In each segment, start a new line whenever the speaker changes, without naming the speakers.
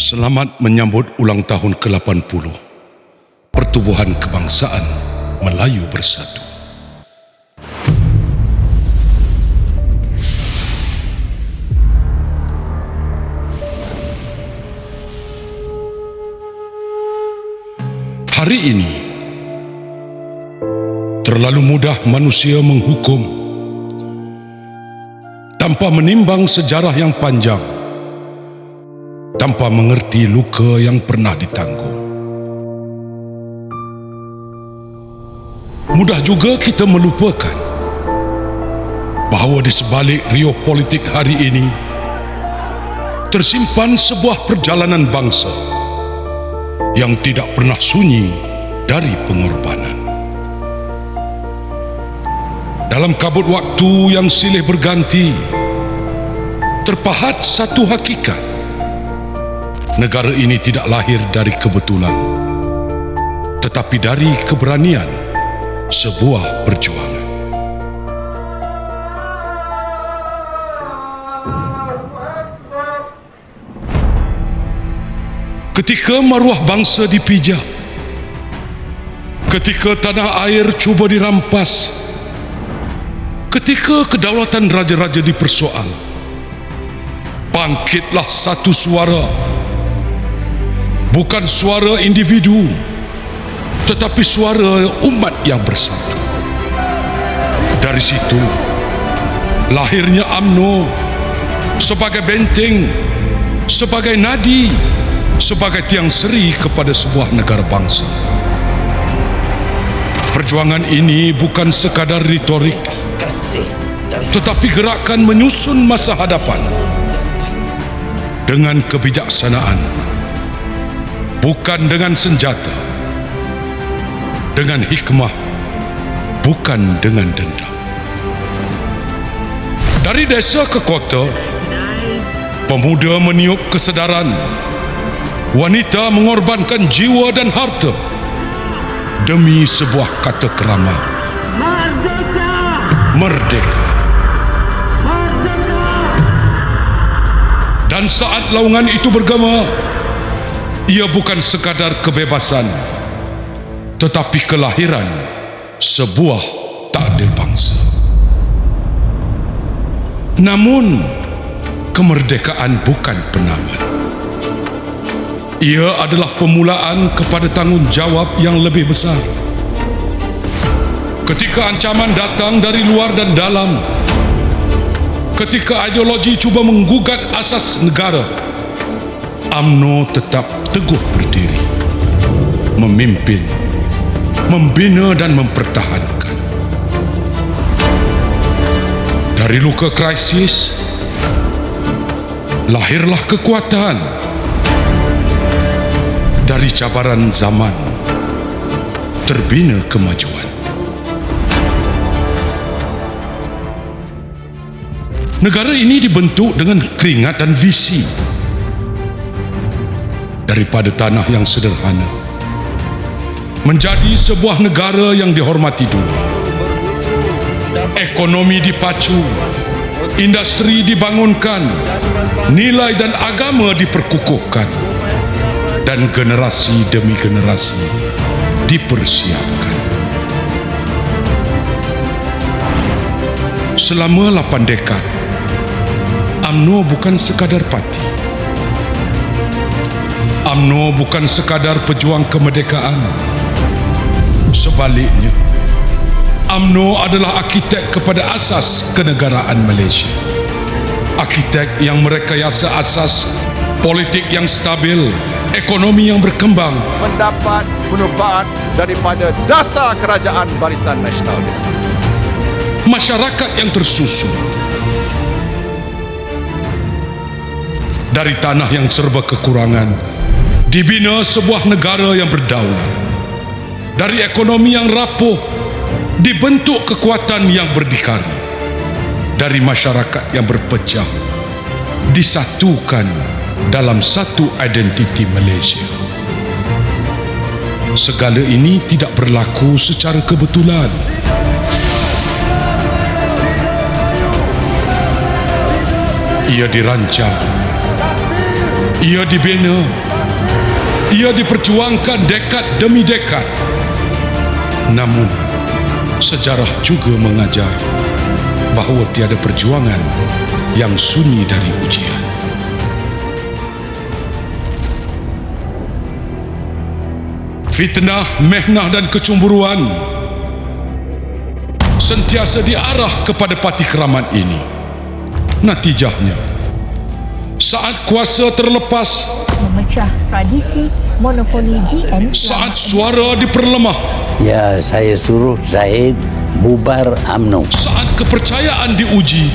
Selamat menyambut ulang tahun ke-80 Pertubuhan Kebangsaan Melayu Bersatu. Hari ini, terlalu mudah manusia menghukum tanpa menimbang sejarah yang panjang, tanpa mengerti luka yang pernah ditanggung. Mudah juga kita melupakan bahawa di sebalik riuh politik hari ini tersimpan sebuah perjalanan bangsa yang tidak pernah sunyi dari pengorbanan. Dalam kabut waktu yang silih berganti, terpahat satu hakikat. Negara ini tidak lahir dari kebetulan, tetapi dari keberanian sebuah perjuangan. Ketika maruah bangsa dipijak, ketika tanah air cuba dirampas, ketika kedaulatan raja-raja dipersoal, bangkitlah satu suara. Bukan suara individu, tetapi suara umat yang bersatu. Dari situ, lahirnya UMNO sebagai benteng, sebagai nadi, sebagai tiang seri kepada sebuah negara bangsa. Perjuangan ini bukan sekadar retorik, tetapi gerakan menyusun masa hadapan dengan kebijaksanaan, bukan dengan senjata, dengan hikmah, bukan dengan dendam. Dari desa ke kota, pemuda meniup kesedaran, wanita mengorbankan jiwa dan harta demi sebuah kata keramat. Merdeka! Merdeka! Merdeka! Dan saat laungan itu bergema, ia bukan sekadar kebebasan, tetapi kelahiran sebuah takdir bangsa. Namun, kemerdekaan bukan penamat. Ia adalah pemulaan kepada tanggungjawab yang lebih besar. Ketika ancaman datang dari luar dan dalam, ketika ideologi cuba menggugat asas negara, UMNO tetap teguh berdiri, memimpin, membina dan mempertahankan. Dari luka krisis, lahirlah kekuatan. Dari cabaran zaman, terbina kemajuan. Negara ini dibentuk dengan keringat dan visi. Daripada tanah yang sederhana, menjadi sebuah negara yang dihormati dunia. Ekonomi dipacu, industri dibangunkan, nilai dan agama diperkukuhkan, dan generasi demi generasi dipersiapkan. Selama 8 dekad, UMNO bukan sekadar parti. UMNO bukan sekadar pejuang kemerdekaan. Sebaliknya, UMNO adalah arkitek kepada asas kenegaraan Malaysia. Arkitek yang merekayasa asas politik yang stabil, ekonomi yang berkembang,
mendapat manfaat daripada dasar kerajaan Barisan Nasional,
masyarakat yang tersusun. Dari tanah yang serba kekurangan, dibina sebuah negara yang berdaulat. Dari ekonomi yang rapuh, dibentuk kekuatan yang berdikari. Dari masyarakat yang berpecah, disatukan dalam satu identiti Malaysia. Segala ini tidak berlaku secara kebetulan. Ia dirancang, Ia dibina, ia diperjuangkan dekad demi dekad. Namun, sejarah juga mengajar bahawa tiada perjuangan yang sunyi dari ujian. Fitnah, mehnah dan kecemburuan sentiasa diarah kepada parti keramat ini. Natijahnya, saat kuasa terlepas,
memecah tradisi monopoli BN
saat suara diperlemah,
Ya, saya suruh Zahid bubar UMNO.
saat kepercayaan diuji,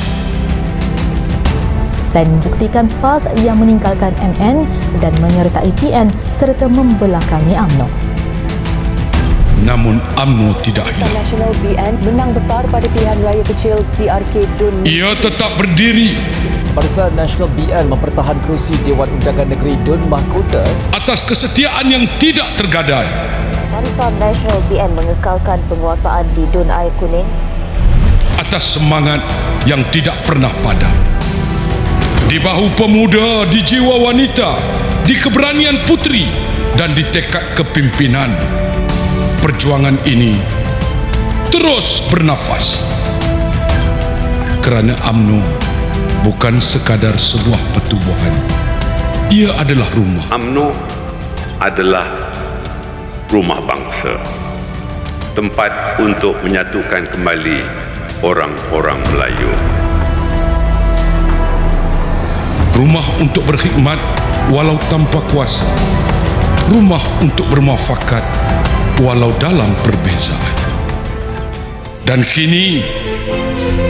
selain membuktikan PAS yang meninggalkan MN dan menyertai PN serta membelakangi UMNO.
namun UMNO tidak hilang.
Nasional BN menang besar pada pilihan raya kecil PRK Dun.
Ia tetap berdiri
Barisan Nasional BN mempertahan kerusi Dewan Undangan Negeri Dun Mahkota.
atas kesetiaan yang tidak tergadai,
Barisan Nasional BN mengekalkan penguasaan di Dun Air Kuning.
atas semangat yang tidak pernah padam. Di bahu pemuda, di jiwa wanita, di keberanian putri dan di tekad kepimpinan, perjuangan ini terus bernafas. Kerana UMNO bukan sekadar sebuah pertubuhan. Ia adalah rumah.
UMNO adalah rumah bangsa, tempat untuk menyatukan kembali orang-orang Melayu.
Rumah untuk berkhidmat walau tanpa kuasa. Rumah untuk bermuafakat walau dalam perbezaan. Dan kini,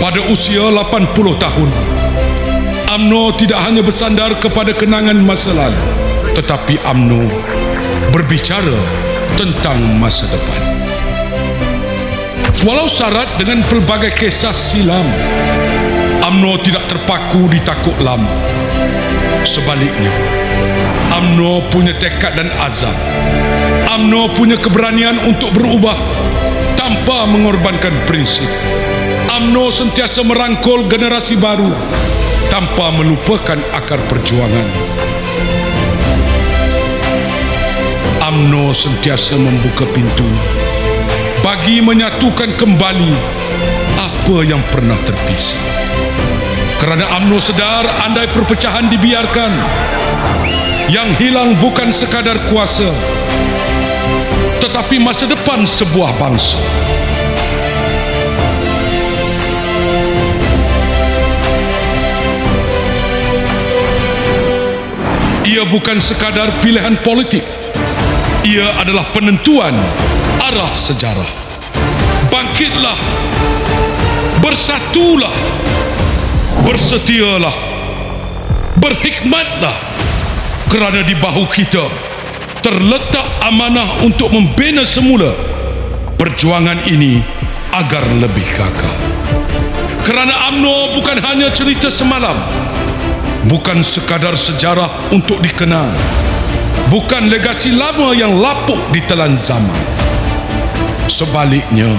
pada usia 80 tahun, UMNO tidak hanya bersandar kepada kenangan masa lalu, tetapi UMNO berbicara tentang masa depan. Walau syarat dengan pelbagai kisah silam, UMNO tidak terpaku di takut lama. Sebaliknya, UMNO punya tekad dan azam. UMNO punya keberanian untuk berubah tanpa mengorbankan prinsip. UMNO sentiasa merangkul generasi baru tanpa melupakan akar perjuangan. UMNO sentiasa membuka pintu bagi menyatukan kembali apa yang pernah terpisah. Kerana UMNO sedar andai perpecahan dibiarkan, yang hilang bukan sekadar kuasa, tetapi masa depan sebuah bangsa. Ia bukan sekadar pilihan politik. Ia adalah penentuan arah sejarah. Bangkitlah, bersatulah, bersetialah, berhikmatlah, kerana di bahu kita terletak amanah untuk membina semula perjuangan ini agar lebih gagah. Kerana UMNO bukan hanya cerita semalam, bukan sekadar sejarah untuk dikenal, bukan legasi lama yang lapuk ditelan zaman. Sebaliknya,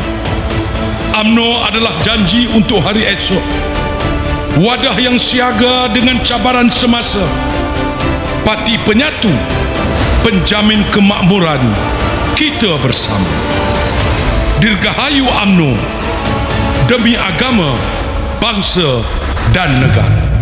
UMNO adalah janji untuk hari esok, wadah yang siaga dengan cabaran semasa, parti penyatu, penjamin kemakmuran kita bersama. Dirgahayu UMNO demi agama, bangsa dan negara.